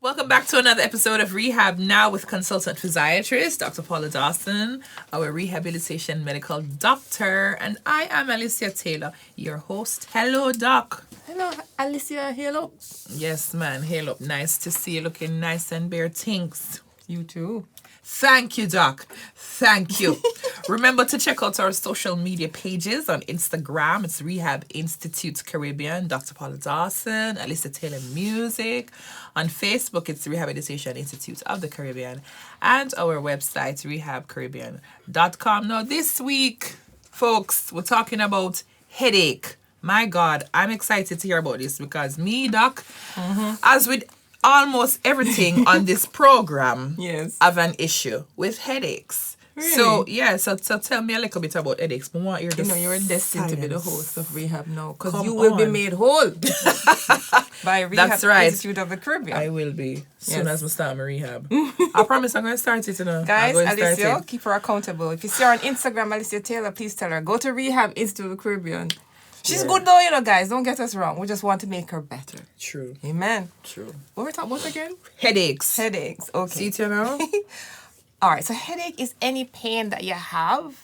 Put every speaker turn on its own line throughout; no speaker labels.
Welcome back to another episode of Rehab Now with consultant physiatrist Dr. Paula Dawson, our rehabilitation medical doctor, and I am Alicia Taylor, your host. Hello, Doc.
Hello, Alicia. Hello.
Yes, man. Hello. Nice to see you looking nice and bare things.
You too.
Thank you, Doc. Thank you. Remember to check out our social media pages on Instagram. It's Rehab Institute Caribbean, Dr. Paula Dawson, Alicia Taylor Music. On Facebook, it's Rehabilitation Institute of the Caribbean. And our website, rehabcaribbean.com. Now, this week, folks, we're talking about headache. My God, I'm excited to hear about this because me, Doc, as with almost everything on this program,
Yes.
have an issue with headaches.
Really?
So tell me a little bit about headaches. I want to hear the
You're destined to be the
science.
host of Rehab Now because
Come
you will be
on.
made whole by Rehab
That's right.
Institute of the Caribbean.
I will be soon
Yes.
as I start my rehab. I promise I'm going to start it,
Guys,
I'm going to
Alicia,
start it.
keep her accountable. If you see her on Instagram, Alicia Taylor, please tell her, go to Rehab Institute of the Caribbean. She's good though, guys. Don't get us wrong. We just want to make her better.
True.
Amen.
True.
What were we talking about again?
Headaches.
Headaches. Okay.
See it, you know?
All right. So headache is any pain that you have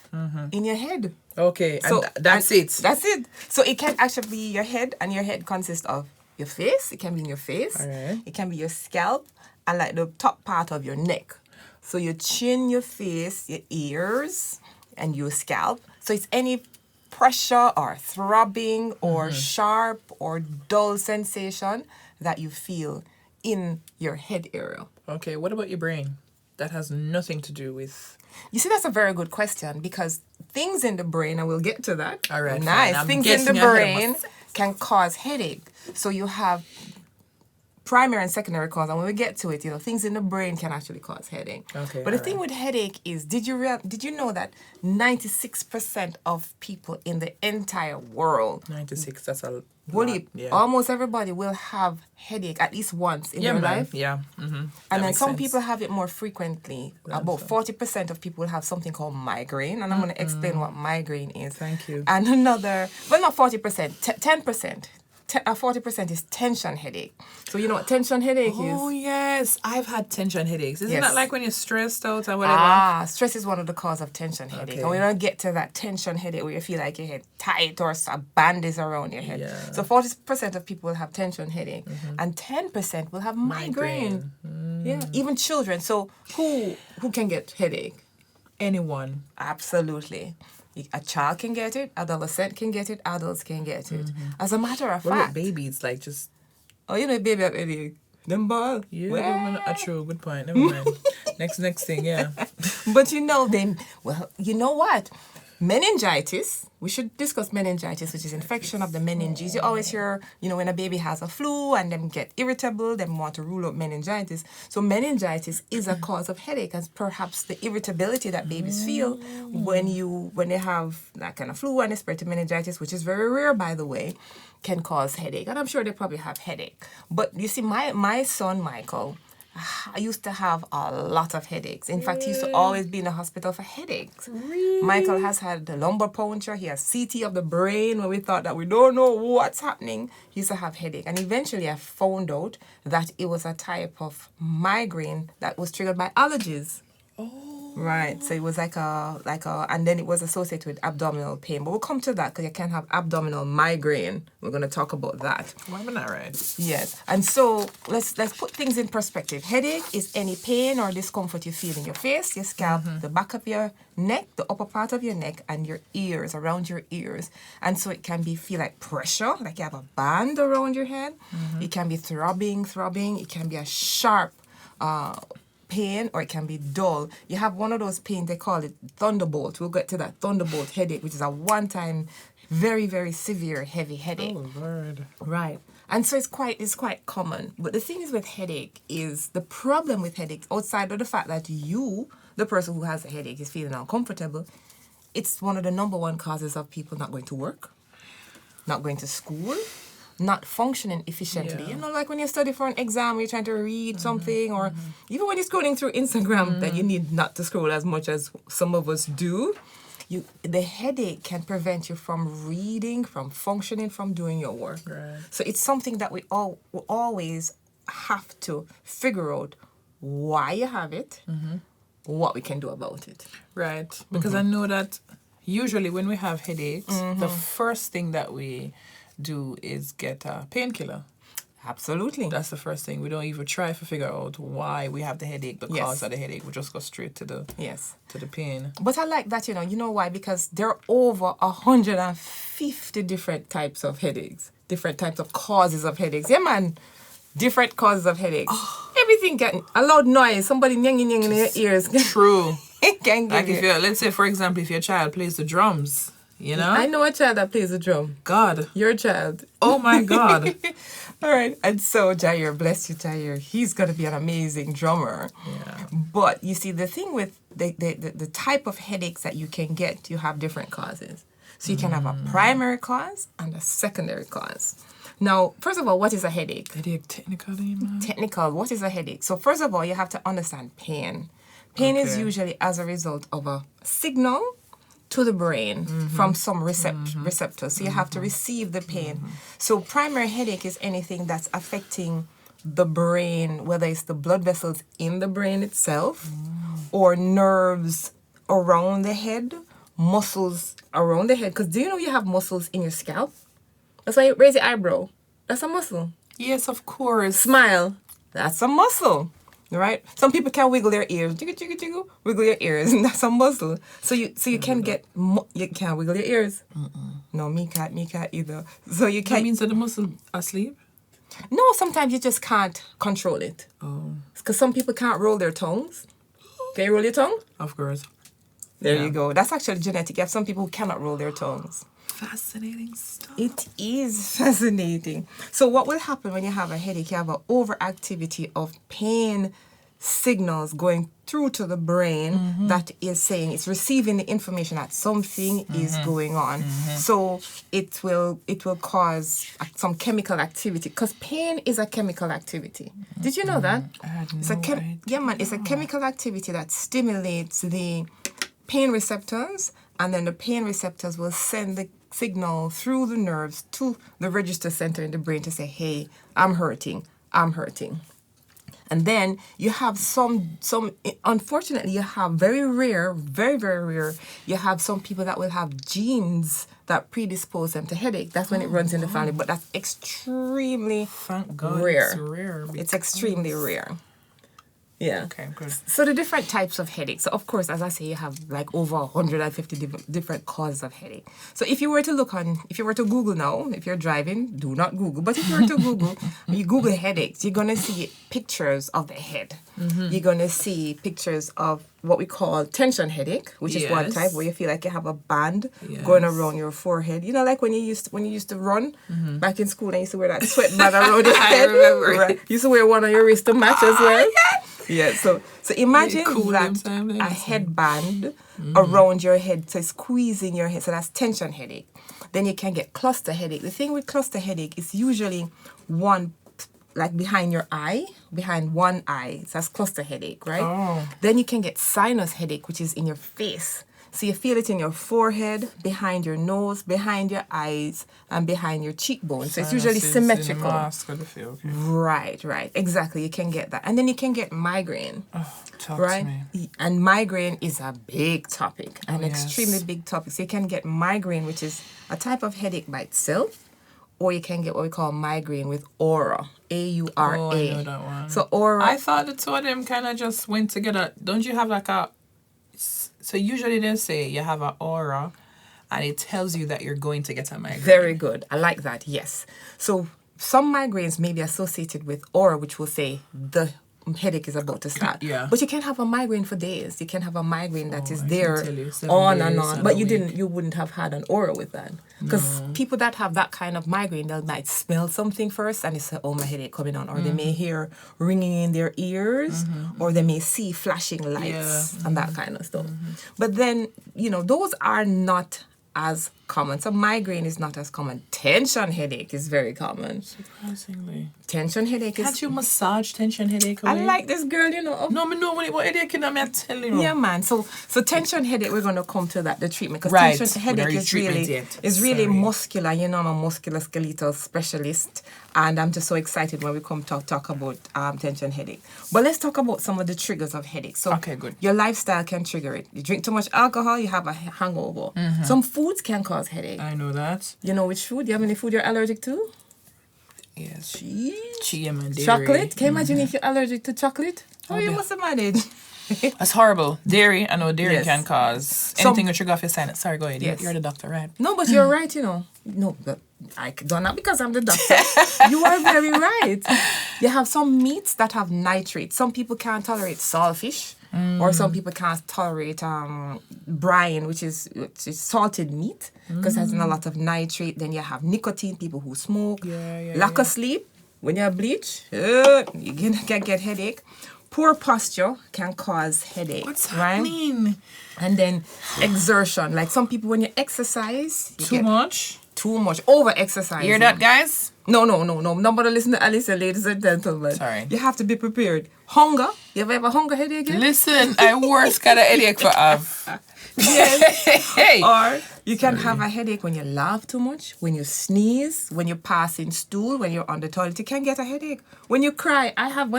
in your head.
Okay,
So
that's it.
That's it. So it can actually be your head, and your head consists of your face. It can be in your face.
All right.
It can be your scalp, and like the top part of your neck. So your chin, your face, your ears, and your scalp. So it's any pressure or throbbing or sharp or dull sensation that you feel in your head area.
Okay, what about your brain? That has nothing to do with...
You see, that's a very good question because things in the brain, and we'll get to that.
All right,
nice.
fine. I'm
Things in the
guessing ahead of
brain
myself.
can cause headache. So you have primary and secondary cause, and when we get to it, things in the brain can actually cause headache.
Okay,
But the
all
thing
right.
with headache is, did you know that 96% of people in the entire world,
96, that's a
Bully,
lot. Yeah.
almost everybody will have headache at least once in
Yeah,
their
man.
life.
Yeah. Mm-hmm.
And then some people have it more frequently. About
so.
40% of people will have something called migraine. And I'm going to explain what migraine is.
Thank you.
And another, well, not 40%, 10%. 40% is tension headache. So you know what tension headache
Oh,
is?
yes. I've had tension headaches. Isn't
Yes.
that like when you're stressed out or whatever?
Stress is one of the cause of tension headache.
Okay.
And we're going to get to that tension headache where you feel like your head tight or a band is around your head.
Yeah.
So 40% of people will have tension headache. And 10% will have migraine. Yeah, even children. So who can get headache?
Anyone.
Absolutely. A child can get it, adolescent can get it, adults can get it. As a matter of
What about
fact.
babies? Like just...
Oh, baby have headache. Them ball.
Yeah,
Well,
a true. Good point. Never mind. next thing, yeah.
But them, well, you know what? Meningitis, we should discuss meningitis, which is infection of the meninges. You always hear, when a baby has a flu and them get irritable, them want to rule out meningitis. So meningitis is a cause of headache, and perhaps the irritability that babies feel when they have that kind of flu and they spread to meningitis, which is very rare, by the way, can cause headache. And I'm sure they probably have headache. But you see, my son, Michael, I used to have a lot of headaches. In fact, he used to always be in the hospital for headaches.
Really?
Michael has had the lumbar puncture. He has CT of the brain when we thought that we don't know what's happening. He used to have headache. And eventually I found out that it was a type of migraine that was triggered by allergies.
Oh.
Right, so it was like a, and then it was associated with abdominal pain. But we'll come to that because you can have abdominal migraine. We're going to talk about that.
Why am I not right?
Yes, and so let's put things in perspective. Headache is any pain or discomfort you feel in your face, your scalp, the back of your neck, the upper part of your neck, and your ears, around your ears. And so it can feel like pressure, like you have a band around your head. It can be throbbing. It can be a sharp pain, or it can be dull. You have one of those pains, they call it thunderbolt. We'll get to that thunderbolt headache, which is a one-time, very, very severe, heavy headache.
Oh, Lord.
Right. And so it's quite common. But the thing is with headache is, the problem with headache, outside of the fact that you, the person who has a headache, is feeling uncomfortable, it's one of the number one causes of people not going to work, not going to school, not functioning efficiently.
Yeah.
Like when you study for an exam, you're trying to read something, or even when you're scrolling through Instagram, that you need not to scroll as much as some of us do. The headache can prevent you from reading, from functioning, from doing your work.
Right.
So it's something that we always have to figure out why you have it, what we can do about it.
Right. Because I know that usually when we have headaches, the first thing that we do is get a painkiller.
Absolutely.
That's the first thing. We don't even try to figure out why we have the headache, the cause of the headache. We just go straight to the pain.
But I like that, you know why? Because there are over 150 different types of headaches, different types of causes of headaches. Yeah, man. Different causes of headaches. Everything can, a loud noise, somebody nyanging in your ears.
True.
Can
Like
give
if you're, let's say for example, if your child plays the drums, you know?
I know a child that plays the drum.
God.
Your child.
Oh my God.
All right. And so Jair, bless you, Jair. He's going to be an amazing drummer.
Yeah.
But you see, the thing with the type of headaches that you can get, you have different causes. So you can have a primary cause and a secondary cause. Now, first of all, what is a headache?
Headache technically, man.
Technical, what is a headache? So first of all, you have to understand pain. Pain is usually as a result of a signal to the brain from some receptors. So you have to receive the pain. So primary headache is anything that's affecting the brain, whether it's the blood vessels in the brain itself or nerves around the head, muscles around the head. Because do you know you have muscles in your scalp? That's why you raise your eyebrow. That's a muscle.
Yes, of course.
Smile. That's a muscle. Right? Some people can wiggle their ears. Jiggle, jiggle, jiggle. Wiggle your ears. And that's a muscle. So you can get... you can't wiggle your ears. No, me can't either. So you can't...
That means that the muscle asleep?
No, sometimes you just can't control it.
Oh.
Because some people can't roll their tongues. Can you roll your tongue?
Of course.
There you go. That's actually genetic. You have some people who cannot roll their tongues.
Fascinating stuff.
It is fascinating. So what will happen when you have a headache? You have an overactivity of pain signals going through to the brain that is saying it's receiving the information that something is going on. So it will cause some chemical activity because pain is a chemical activity. Did you know that?
I had
It's
no
a
idea.
yeah, man. It's a chemical activity that stimulates the pain receptors, and then the pain receptors will send the signal through the nerves to the register center in the brain to say, hey, I'm hurting. And then you have some unfortunately, you have very rare, you have some people that will have genes that predispose them to headache. That's when it runs in the family, but that's extremely
Thank God
rare.
it's rare.
It's extremely rare. Yeah.
Okay, good.
So the different types of headaches. So of course, as I say, you have like over 150 different causes of headache. So if you were to Google now, if you're driving, do not Google. But if you were to Google, when you Google headaches, you're gonna see pictures of the head. You're gonna see pictures of what we call tension headache, which is one type where you feel like you have a band going around your forehead. You know, like when you used to run back in school and you used to wear that sweatband around your head.
I remember.
Right? You used to wear one on your wrist to match as well. Yeah, so imagine
Cool
that a headband around your head, so squeezing your head, so that's tension headache. Then you can get cluster headache. The thing with cluster headache is usually one, like behind one eye, so that's cluster headache, right?
Oh.
Then you can get sinus headache, which is in your face. So you feel it in your forehead, behind your nose, behind your eyes, and behind your cheekbones. So it's usually symmetrical. Right. Exactly. You can get that. And then you can get migraine.
Talk
right?
to me.
And migraine is a big topic, an extremely big topic. So you can get migraine, which is a type of headache by itself, or you can get what we call migraine with aura. A-U-R-A.
Oh, I know that one.
So aura.
I thought the two of them kind of just went together. Don't you have like a... So usually they say you have an aura and it tells you that you're going to get a migraine.
Very good. I like that, yes. So some migraines may be associated with aura, which will say the headache is about to start.
Yeah.
But you can have a migraine for days. You can have a migraine that is
I
there
can tell you, 7
on and
days
on.
and
But
a
you wouldn't have had an aura with that. Because people that have that kind of migraine, they might smell something first and they say, oh, my headache coming on. Or they may hear ringing in their ears, or they may see flashing lights and that kind of stuff. But then, those are not as common. So migraine is not as common. Tension headache is very common.
Surprisingly.
Tension headache is...
Can't you massage tension headache away?
I like this girl, you know.
No, me know when it was headache, and I'm telling you.
Yeah, man. So tension headache, we're going to come to that, the treatment. Because
Right.
tension headache is really muscular. You know, I'm a musculoskeletal specialist. And I'm just so excited when we come talk about tension headache. But let's talk about some of the triggers of headache. So
okay, good.
Your lifestyle can trigger it. You drink too much alcohol, you have a hangover. Some foods can cause headache.
I know that.
You know which food? Do you have any food you're allergic to?
Yes.
Cheese.
and dairy.
Chocolate? Can you imagine if you're allergic to chocolate? How you must have managed?
That's horrible. Dairy, I know dairy can cause anything to trigger off your sinus. Sorry, go ahead.
Yes.
You're the doctor, right?
No, but you're right, you know. No, but I don't know because I'm the doctor. You are very right. You have some meats that have nitrate. Some people can't tolerate saltfish, or some people can't tolerate brine, which is salted meat, because it has a lot of nitrate. Then you have nicotine, people who smoke. Lack of sleep. When you bleach, you can get headache. Poor posture can cause headache.
What's happening?
And then exertion. Like some people, when you exercise...
Too much?
Too much. Over-exercising.
Hear that, guys?
No. Nobody listen to Alicia, ladies and gentlemen.
Sorry.
You have to be prepared. Hunger. You ever have a hunger headache?
Listen, I worse got a headache for Av.
Yes.
Hey.
Or you can have a headache when you laugh too much, when you sneeze, when you pass in stool, when you're on the toilet. You can get a headache. When you cry,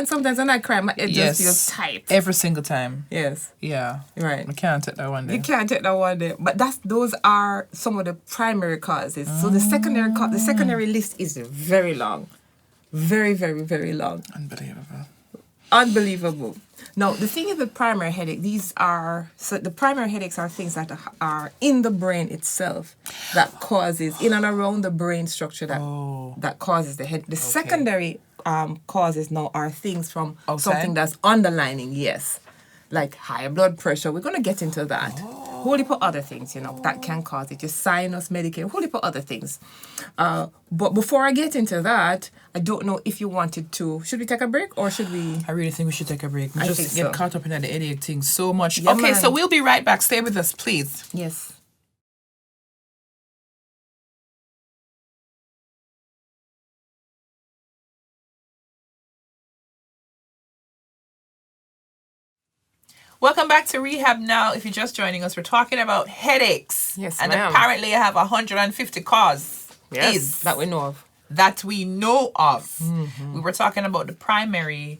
sometimes when I cry, my head just feels tight.
Every single time.
Yes.
Yeah.
Right.
I can't take that one day.
You can't take that one day. But those are some of the primary causes. So the secondary list is very long. Very, very, very long. Unbelievable. Now, the thing is with primary headache, the primary headaches are things that are in the brain itself that causes, in and around the brain structure that causes the head. The secondary causes now are things from something that's underlining, yes. Like high blood pressure. We're going to get into that. Whole heap of other things, that can cause it. Your sinus, medication, whole heap of other things. But before I get into that, I don't know if you wanted to. Should we take a break or should we?
I really think we should take a break. We
I
just
think
get
so.
caught up in the headache thing so much.
Yeah,
okay,
man.
so we'll be right back. Stay with us, please.
Yes.
Welcome back to Rehab Now. If you're just joining us, we're talking about headaches.
Yes,
and
ma'am.
apparently I have 150 causes.
Yes, that we know of.
That we know of. We were talking about the primary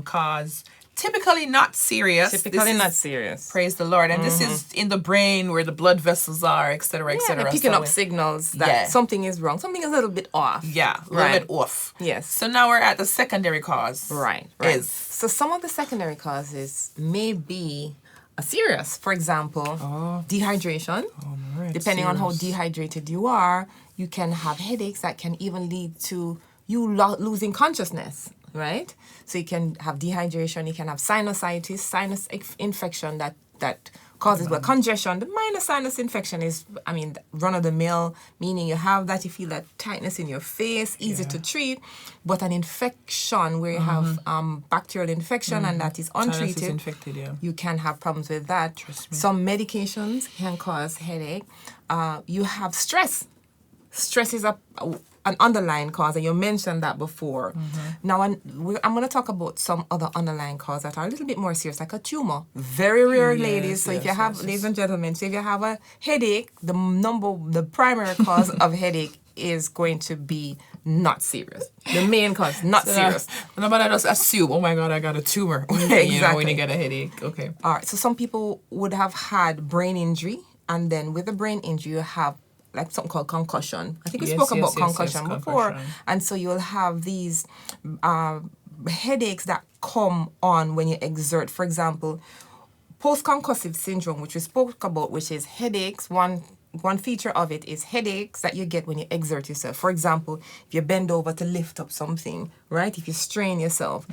cause. Typically not serious.
Not serious.
Praise the Lord. And this is in the brain where the blood vessels are, etc., etc.
They're picking up signals that something is wrong. Something is a little bit off.
Yeah, a little bit off.
Yes.
So now we're at the secondary cause.
Right. So some of the secondary causes may be serious. For example, dehydration. Depending on how dehydrated you are, you can have headaches that can even lead to you losing consciousness, right? So you can have dehydration, you can have sinusitis, sinus infection that causes congestion. The minor sinus infection is, run-of-the-mill, meaning you have that, you feel that tightness in your face, easy to treat. But an infection where you have bacterial infection and that is untreated,
Sinus is infected,
you can have problems with that. Some medications can cause headache. You have stress. Stress is an underlying cause, and you mentioned that before. Now, I'm going to talk about some other underlying causes that are a little bit more serious, like a tumor. Very rare, ladies. So if you have, ladies and gentlemen, so if you have a headache, the primary cause of headache is going to be not serious. The main cause, not serious.
Nobody just assume, oh my God, I got a tumor.
Exactly.
When you get a headache. Okay.
All right. So some people would have had brain injury, and then with the brain injury, you have like something called concussion. I think we spoke about concussion before. Concussion. And so you'll have these headaches that come on when you exert. For example, post-concussive syndrome, which we spoke about, which is headaches. One feature of it is headaches that you get when you exert yourself. For example, if you bend over to lift up something, right? If you strain yourself,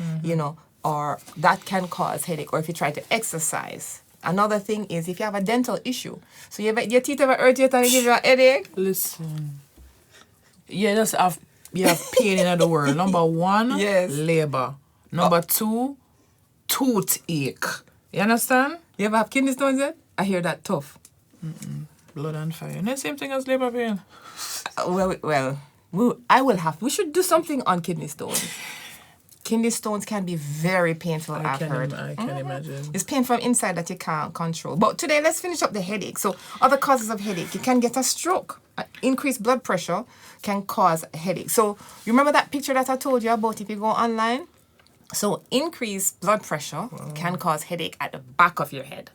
or that can cause headache. Or if you try to exercise. Another thing is if you have a dental issue. So your teeth ever hurt you and give you a headache?
Listen. You have pain in the world. Number one, labor. Number two, toothache. You understand?
You ever have kidney stones yet? I hear that tough.
Blood and fire. And the same thing as labor pain.
We should do something on kidney stones. Kidney stones can be very painful, I've heard.
I can imagine.
It's pain from inside that you can't control. But today, let's finish up the headache. So, other causes of headache. You can get a stroke. Increased blood pressure can cause a headache. So, you remember that picture that I told you about if you go online? So, increased blood pressure can cause headache at the back of your head.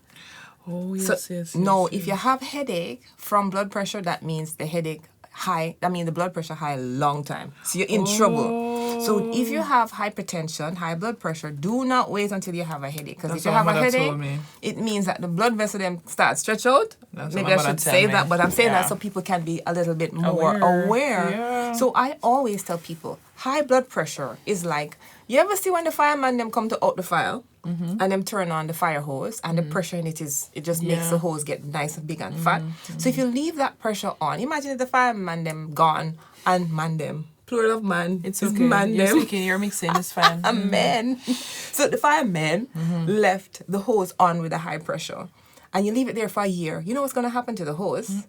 Oh, yes,
So, if you have headache from blood pressure, that means the headache high. I mean, the blood pressure high a long time. So, you're in trouble. So if you have hypertension, high blood pressure, do not wait until you have a headache. Because if you have a headache, it means that the blood vessel them start stretch out. Maybe I should say that, but I'm saying that so people can be a little bit more aware.
Yeah.
So I always tell people, high blood pressure is like, you ever see when the fireman them come to out the fire and them turn on the fire hose and the pressure in it just makes the hose get nice and big and fat. So if you leave that pressure on, imagine if the fireman them gone and man them. Plural of man.
It's
okay.
Man them. You're mixing. It's fine.
A man. So the fireman left the hose on with a high pressure. And you leave it there for a year. You know what's going to happen to the hose?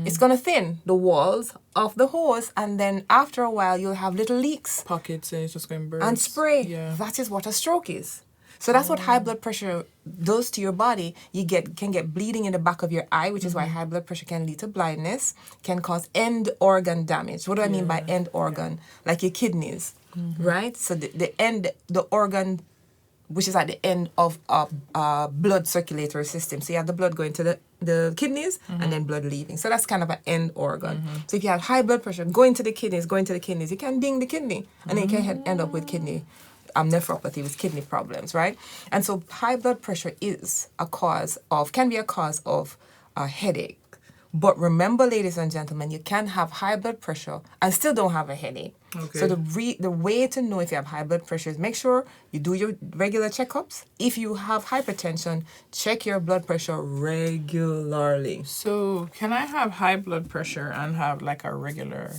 It's going to thin the walls of the hose. And then after a while, you'll have little leaks.
Pockets and it's just going to burst.
And spray.
Yeah.
That is what a stroke is. So that's what high blood pressure does to your body. You can get bleeding in the back of your eye, which is why high blood pressure can lead to blindness, can cause end organ damage. What do I mean by end organ? Like your kidneys, right? So the organ, which is at the end of a blood circulatory system. So you have the blood going to the kidneys and then blood leaving. So that's kind of an end organ. So if you have high blood pressure going to the kidneys, you can ding the kidney and then you can end up with kidney nephropathy, with kidney problems, right? And so high blood pressure can be a cause of a headache. But remember, ladies and gentlemen, you can have high blood pressure and still don't have a headache. Okay. So the way to know if you have high blood pressure is make sure you do your regular checkups. If you have hypertension, check your blood pressure regularly.
So can I have high blood pressure and have like a regular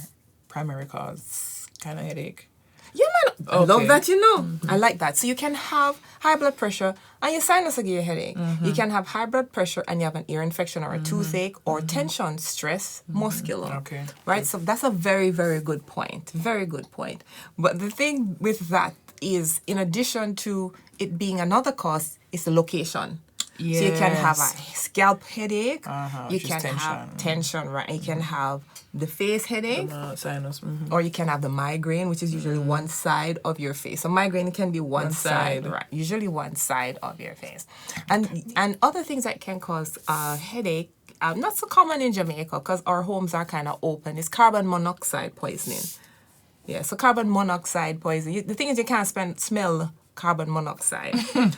primary cause kind of headache?
Yeah, man. I love that, you know. I like that. So you can have high blood pressure and your sinus will give you a headache. You can have high blood pressure and you have an ear infection or a toothache or tension, stress, muscular.
Okay.
Right? So that's a very, very good point. Very good point. But the thing with that is, in addition to it being another cause, it's the location. Yes. So you can have a scalp headache. You can have tension, right? You can have the face headache.
Sinus.
Or you can have the migraine, which is usually one side of your face. So migraine can be one side, right? Usually one side of your face. And other things that can cause headache, not so common in Jamaica because our homes are kind of open, is carbon monoxide poisoning. Yeah, so carbon monoxide poisoning. The thing is you can't smell carbon monoxide.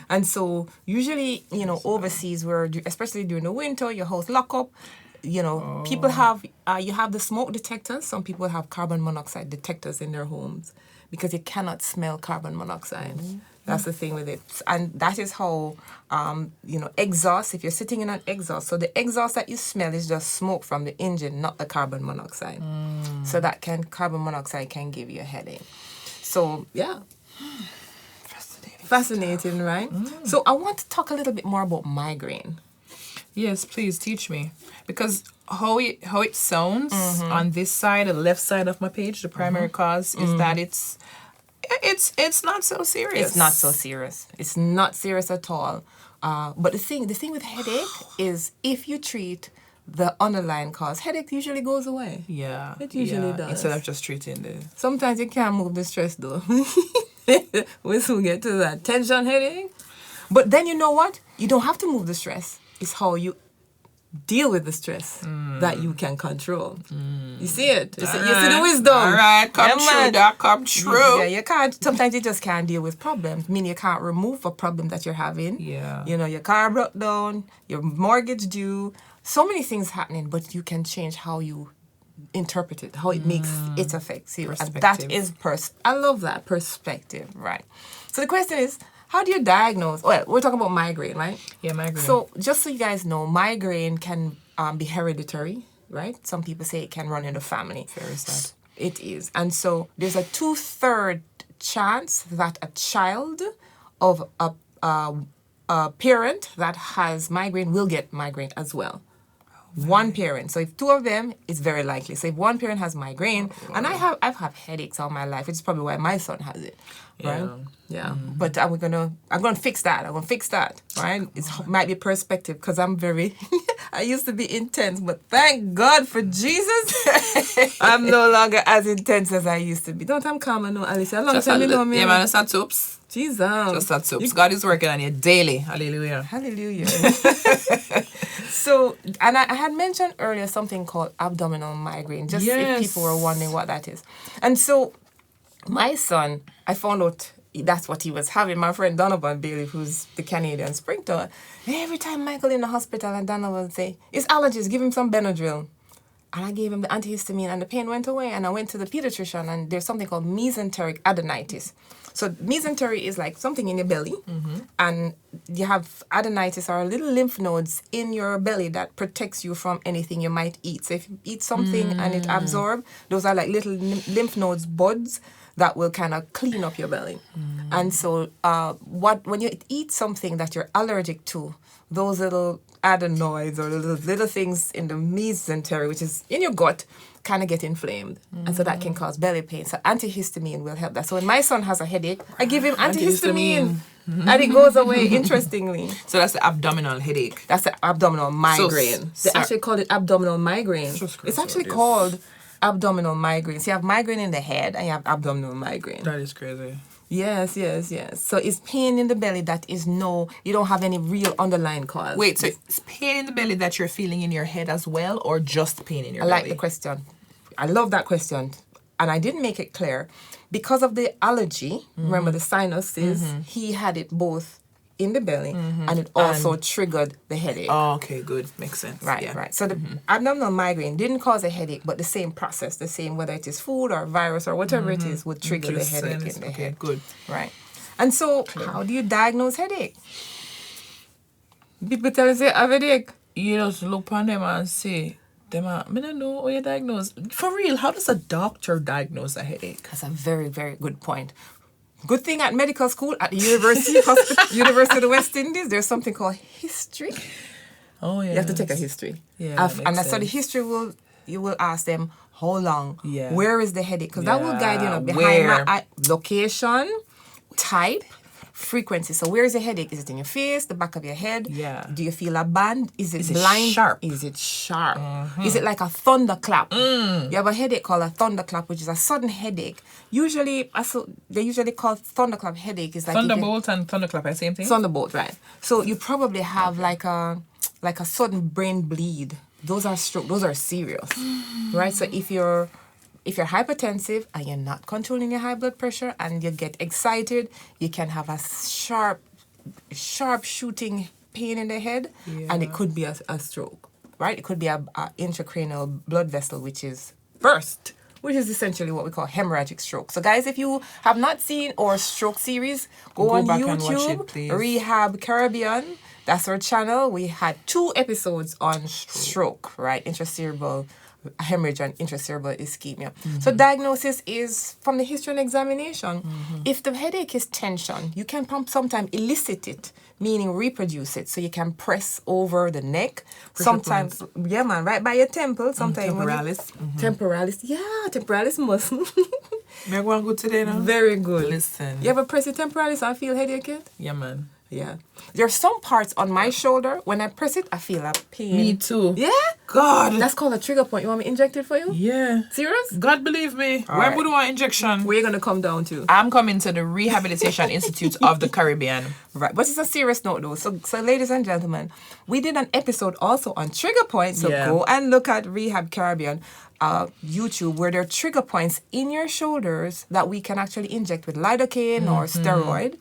And so usually, overseas where, especially during the winter, your house lock up, people have, you have the smoke detectors. Some people have carbon monoxide detectors in their homes because you cannot smell carbon monoxide. That's the thing with it. And that is how, exhaust, if you're sitting in an exhaust, so the exhaust that you smell is just smoke from the engine, not the carbon monoxide. So carbon monoxide can give you a headache. So, yeah. Fascinating, right? So I want to talk a little bit more about migraine.
Yes, please teach me. Because how it sounds on this side, the left side of my page, the primary cause is that it's not so serious.
It's not so serious. It's not serious at all. But the thing with headache is if you treat the underlying cause, headache usually goes away.
Yeah.
It usually does.
Instead of just treating the...
Sometimes you can't move the stress though. We soon get to that tension headache. But then you know what? You don't have to move the stress. It's how you deal with the stress that you can control. You see it? You see the wisdom.
All right, come true.
Yeah, you can't. Sometimes you just can't deal with problems. I mean, you can't remove a problem that you're having.
Yeah.
Your car broke down, your mortgage due, so many things happening, but you can change how you interpret it, how it makes it affects you. And that is I love that perspective, right? So the question is, how do you diagnose? Well, we're talking about migraine, right?
Yeah, migraine.
So just so you guys know, migraine can be hereditary, right? Some people say it can run in the family.
Very sad.
It is. And so there's a 2/3 chance that a child of a parent that has migraine will get migraine as well. One parent. So if two of them, it's very likely. So if one parent has migraine, and I've had headaches all my life. It's probably why my son has it, right? Yeah. But I'm gonna fix that. I'm gonna fix that, right? It might be perspective because I'm very. I used to be intense, but thank God for Jesus, I'm no longer as intense as I used to be. Don't I'm calm no, Alicia. Long time you know me.
Yeah, man, it's not soups.
Jesus.
Just that soups. God is working on you daily. Hallelujah.
Hallelujah. So, and I had mentioned earlier something called abdominal migraine, just if people were wondering what that is. And so, my son, I found out that's what he was having. My friend Donovan Bailey, who's the Canadian sprinter, every time Michael in the hospital and Donovan would say, it's allergies, give him some Benadryl. And I gave him the antihistamine and the pain went away. And I went to the pediatrician and there's something called mesenteric adenitis. So mesentery is like something in your belly, and you have adenitis or little lymph nodes in your belly that protects you from anything you might eat. So if you eat something and it absorbs, those are like little lymph nodes, buds that will kind of clean up your belly. And so when you eat something that you're allergic to, those little adenoids or little things in the mesentery, which is in your gut, kind of get inflamed. And so that can cause belly pain. So antihistamine will help that. So when my son has a headache, I give him antihistamine. And it goes away, interestingly.
So that's the abdominal headache.
That's the abdominal migraine. They actually call it abdominal migraine. It's actually called abdominal migraine. So you have migraine in the head and you have abdominal migraine.
That is crazy.
Yes. So it's pain in the belly that is you don't have any real underlying cause.
Wait, so it's pain in the belly that you're feeling in your head as well, or just pain in your belly?
I like the question. I love that question. And I didn't make it clear. Because of the allergy, remember the sinuses, he had it both in the belly and it also triggered the headache.
Oh, okay, good. Makes sense.
Right. So the abdominal migraine didn't cause a headache, but the same process, the same, whether it is food or virus or whatever it is, would trigger the headache in the head.
Good.
Right. And so, how do you diagnose headache? People tell us they have headache.
You just look on them and say, I don't know how you diagnose. For real, how does a doctor diagnose a headache?
That's a very, very good point. Good thing at medical school, at the University of the West Indies, there's something called history.
Oh, yeah.
You have to take a history.
Yeah,
so the history you will ask them how long, where is the headache, because that will guide you behind location, type, frequency. So where is the headache? Is it in your face, the back of your head?
Yeah.
Do you feel a band? Is it blind?
Sharp?
Is it sharp? Is it like a thunderclap? You have a headache called a thunderclap, which is a sudden headache. Usually, they usually call thunderclap headache. Is like
Thunderbolt and thunderclap are the same thing?
Thunderbolt, right. So you probably have like a sudden brain bleed. Those are stroke. Those are serious, right? So if you're hypertensive and you're not controlling your high blood pressure and you get excited, you can have a sharp shooting pain in the head, and it could be a stroke, right? It could be a intracranial blood vessel which is burst, which is essentially what we call hemorrhagic stroke. So guys, if you have not seen our stroke series, go on
back
YouTube,
and watch it, please.
Rehab Caribbean. That's our channel. We had 2 episodes on stroke, right? Intracerebral hemorrhage and intracerebral ischemia. So diagnosis is from the history and examination. If the headache is tension, you can sometimes elicit it, meaning reproduce it. So you can press over the neck. Sometimes, right by your temple. Sometimes
temporalis.
Temporalis muscle.
Am I going good today now?
Very good.
Listen.
You ever press your temporalis and feel headache yet?
Yeah, man.
Yeah. There are some parts on my shoulder, when I press it, I feel a pain.
Me too.
Yeah?
God.
That's called a trigger point. You want me to inject it for you?
Yeah.
Serious?
God believe me.
All
When
right.
would you want injection?
Where you going to come down to?
I'm coming to the Rehabilitation Institute of the Caribbean.
Right. But it's a serious note, though. So ladies and gentlemen, we did an episode also on trigger points. So go and look at Rehab Caribbean YouTube, where there are trigger points in your shoulders that we can actually inject with lidocaine or steroid.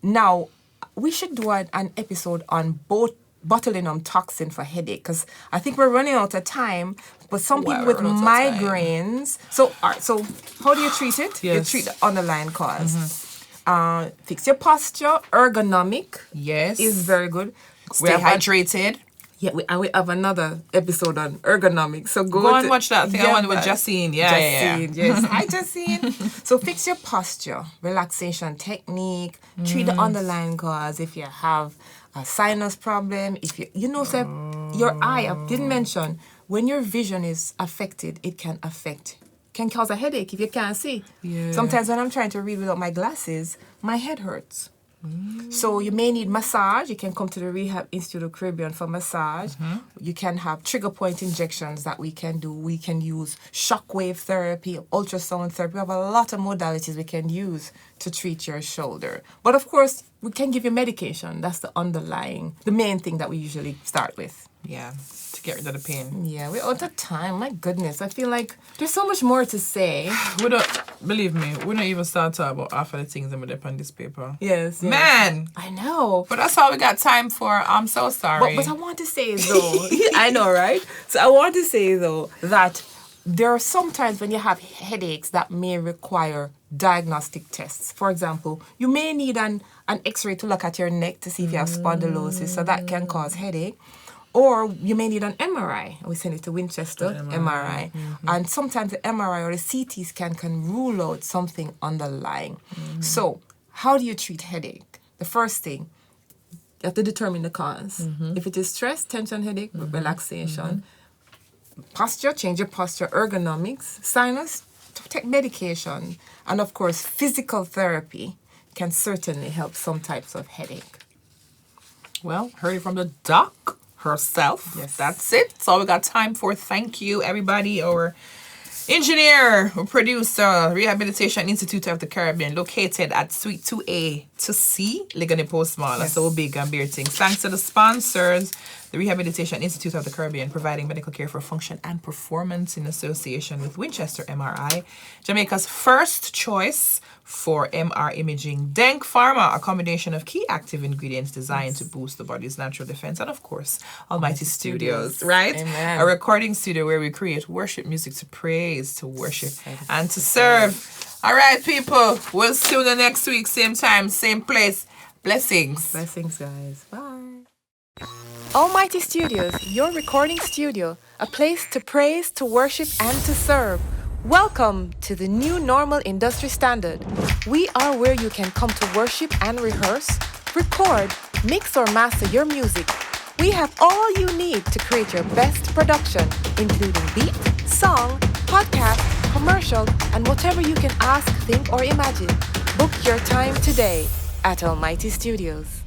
Now, we should do an episode on both botulinum toxin for headache, because I think we're running out of time. But some people with migraines. So how do you treat it? You treat the underlying cause. Fix your posture. Ergonomic.
Yes.
Is very good.
Stay hydrated.
Yeah, we have another episode on ergonomics. So go
and watch that. I think I want with Justine.
Justine, yes. Hi, Justine. So fix your posture, relaxation technique, treat the underlying cause. If you have a sinus problem, if you your eye, I didn't mention, when your vision is affected, it can cause a headache if you can't see.
Yeah.
Sometimes when I'm trying to read without my glasses, my head hurts. So you may need massage. You can come to the Rehab Institute of Caribbean for massage. You can have trigger point injections that we can do. We can use shockwave therapy, ultrasound therapy. We have a lot of modalities we can use to treat your shoulder. But of course, we can give you medication. That's the main thing that we usually start with.
Yeah, to get rid of the pain.
Yeah, we're out of time. My goodness, I feel like there's so much more to say.
We don't, believe me, we don't even start talking about half of the things that we dip on this paper.
Yes.
Man!
I know.
But that's all we got time for. I'm so sorry.
But I want to say though, I know, right? So I want to say though that there are some times when you have headaches that may require diagnostic tests. For example, you may need an X-ray to look at your neck to see if you have spondylosis, so that can cause headache. Or you may need an MRI. We send it to Winchester, MRI. And sometimes the MRI or the CT scan can rule out something underlying. So how do you treat headache? The first thing, you have to determine the cause. If it is stress, tension, headache, relaxation. Posture, change your posture, ergonomics, sinus, take medication. And of course, physical therapy can certainly help some types of headache.
Well, heard it from the doc herself.
Yes.
That's it. That's all we got time for. Thank you, everybody. Our engineer, our producer, Rehabilitation Institute of the Caribbean, located at Suite 2A to C, Ligani Post Mall. That's so big and beer things. Thanks to the sponsors, the Rehabilitation Institute of the Caribbean, providing medical care for function and performance in association with Winchester MRI, Jamaica's first choice for MR imaging, Denk Pharma, a combination of key active ingredients designed to boost the body's natural defense, and of course, Almighty Studios, right?
Amen.
A recording studio where we create worship music to praise, to worship, and to serve. All right, people, we'll see you the next week, same time, same place. Blessings.
Blessings, guys. Bye. Almighty Studios, your recording studio, a place to praise, to worship, and to serve. Welcome to the new normal industry standard. We are where you can come to worship and rehearse, record, mix or master your music. We have all you need to create your best production, including beat, song, podcast, commercial, and whatever you can ask, think, or imagine. Book your time today at Almighty Studios.